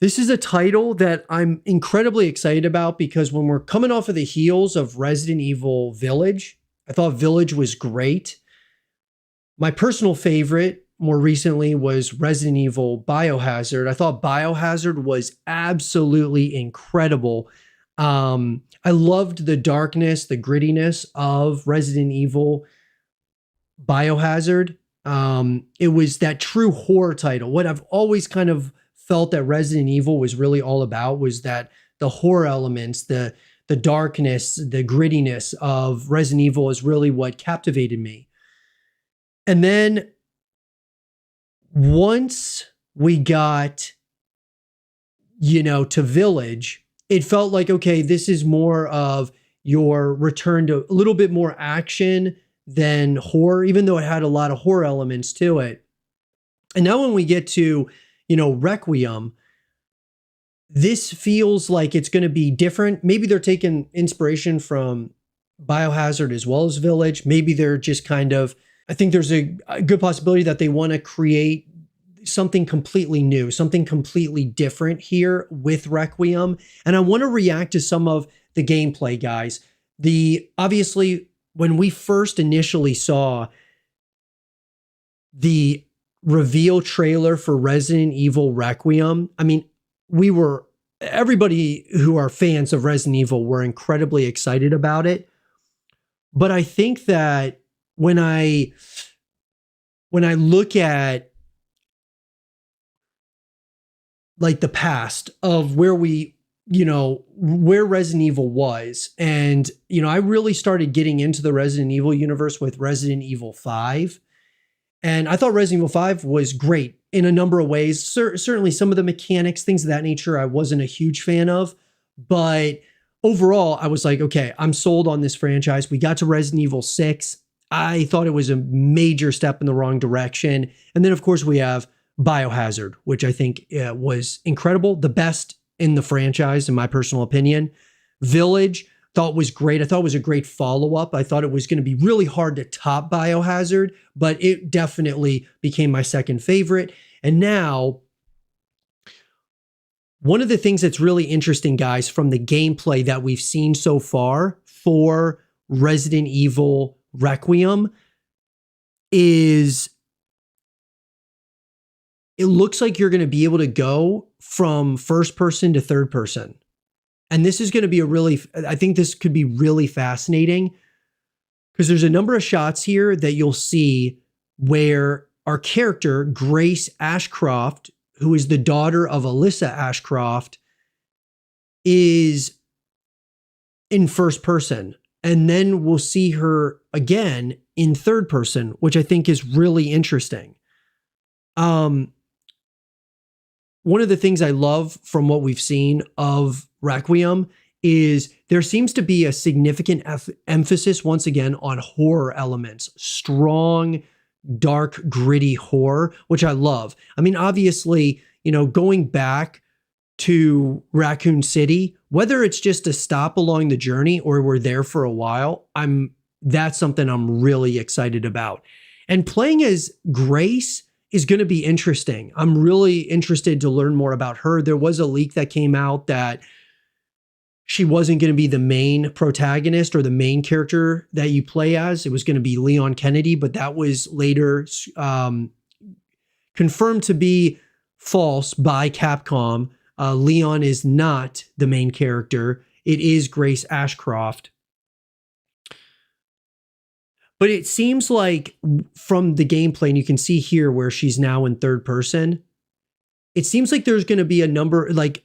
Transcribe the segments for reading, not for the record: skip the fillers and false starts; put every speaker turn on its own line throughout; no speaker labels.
This is a title that I'm incredibly excited about because when we're coming off of the heels of Resident Evil Village, I thought Village was great. My personal favorite more recently was Resident Evil Biohazard. I thought Biohazard was absolutely incredible. I loved the darkness, the grittiness of Resident Evil Biohazard. It was that true horror title. What I've always kind of felt that Resident Evil was really all about was that the horror elements, the darkness, the grittiness of Resident Evil is really what captivated me. And then once we got, to Village, it felt like, okay, this is more of your return to a little bit more action than horror, even though it had a lot of horror elements to it. And now when we get to, Requiem, this feels like it's going to be different. Maybe they're taking inspiration from Biohazard as well as Village. Maybe they're just kind of, I think there's a good possibility that they want to create something completely new, something completely different here with Requiem. And I want to react to some of the gameplay, guys. Obviously, when we first initially saw the reveal trailer for Resident Evil Requiem, I mean, everybody who are fans of Resident Evil were incredibly excited about it. But I think that when I look at like the past of where where Resident Evil was, and I really started getting into the Resident Evil universe with Resident Evil 5. And I thought Resident Evil 5 was great in a number of ways. Certainly some of the mechanics, things of that nature, I wasn't a huge fan of. But overall, I was like, okay, I'm sold on this franchise. We got to Resident Evil 6. I thought it was a major step in the wrong direction. And then, of course, we have Biohazard, which I think was incredible. The best in the franchise, in my personal opinion. Village, thought was great. I thought it was a great follow-up. I thought it was going to be really hard to top Biohazard, but it definitely became my second favorite. And now, one of the things that's really interesting, guys, from the gameplay that we've seen so far for Resident Evil Requiem is it looks like you're going to be able to go from first person to third person. And this is going to be I think this could be really fascinating because there's a number of shots here that you'll see where our character, Grace Ashcroft, who is the daughter of Alyssa Ashcroft, is in first person. And then we'll see her again in third person, which I think is really interesting. One of the things I love from what we've seen of Requiem is there seems to be a significant emphasis once again on horror elements, strong, dark, gritty horror, which I love. I mean, obviously, going back to Raccoon City, whether it's just a stop along the journey or we're there for a while, that's something I'm really excited about. And playing as Grace is going to be interesting. I'm really interested to learn more about her. There was a leak that came out that she wasn't going to be the main protagonist or the main character that you play as. It was going to be Leon Kennedy, but that was later confirmed to be false by Capcom. Leon is not the main character. It is Grace Ashcroft. But it seems like from the gameplay, and you can see here where she's now in third person, it seems like there's going to be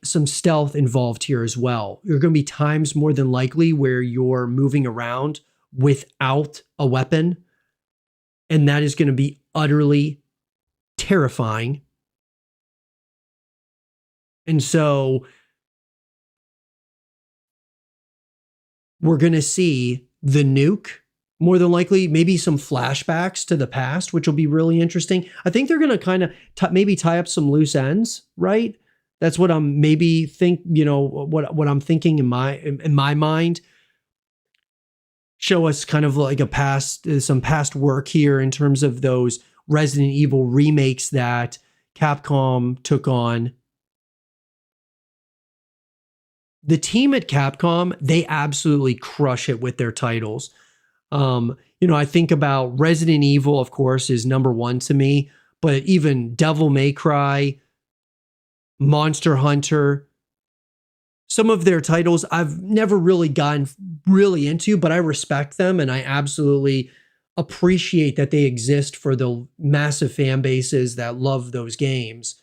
some stealth involved here as well. There are going to be times more than likely where you're moving around without a weapon. And that is going to be utterly terrifying. And so we're going to see the nuke. More than likely, maybe some flashbacks to the past, which will be really interesting. I think they're going to kind of maybe tie up some loose ends, right? That's what I'm what I'm thinking in my mind. Show us kind of like some past work here in terms of those Resident Evil remakes that Capcom took on the team at Capcom, they absolutely crush it with their titles. I think about Resident Evil, of course, is number one to me, but even Devil May Cry, Monster Hunter, some of their titles I've never really gotten really into, but I respect them and I absolutely appreciate that they exist for the massive fan bases that love those games.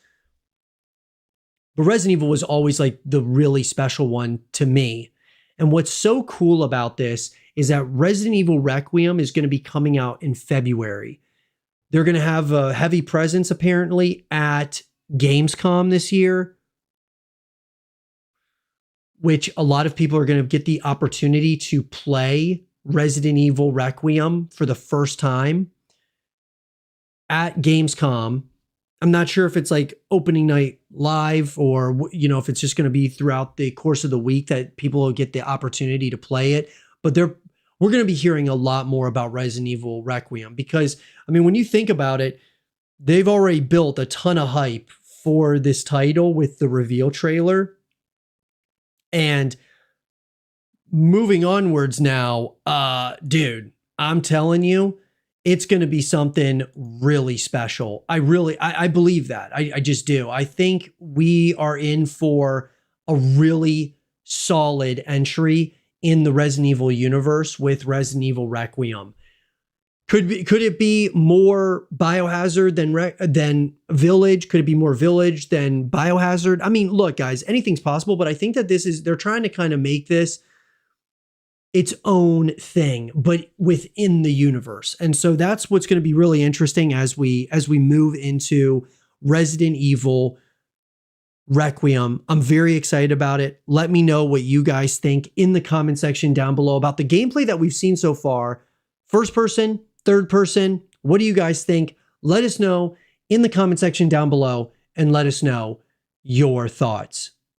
But Resident Evil was always like the really special one to me. And what's so cool about this is that Resident Evil Requiem is going to be coming out in February. They're going to have a heavy presence apparently at Gamescom this year, which a lot of people are going to get the opportunity to play Resident Evil Requiem for the first time at Gamescom. I'm not sure if it's like opening night live or, if it's just going to be throughout the course of the week that people will get the opportunity to play it. But we're going to be hearing a lot more about Resident Evil Requiem because, when you think about it, they've already built a ton of hype for this title with the reveal trailer. And moving onwards now, dude, I'm telling you, it's going to be something really special. I believe that. I just do. I think we are in for a really solid entry in the Resident Evil universe with Resident Evil Requiem. Could it be more Biohazard than Village? Could it be more Village than Biohazard? Look, guys, anything's possible, but I think that they're trying to kind of make this its own thing, but within the universe. And so that's what's going to be really interesting as we move into Resident Evil Requiem. I'm very excited about it. Let me know what you guys think in the comment section down below about the gameplay that we've seen so far. First person, third person, what do you guys think? Let us know in the comment section down below and let us know your thoughts.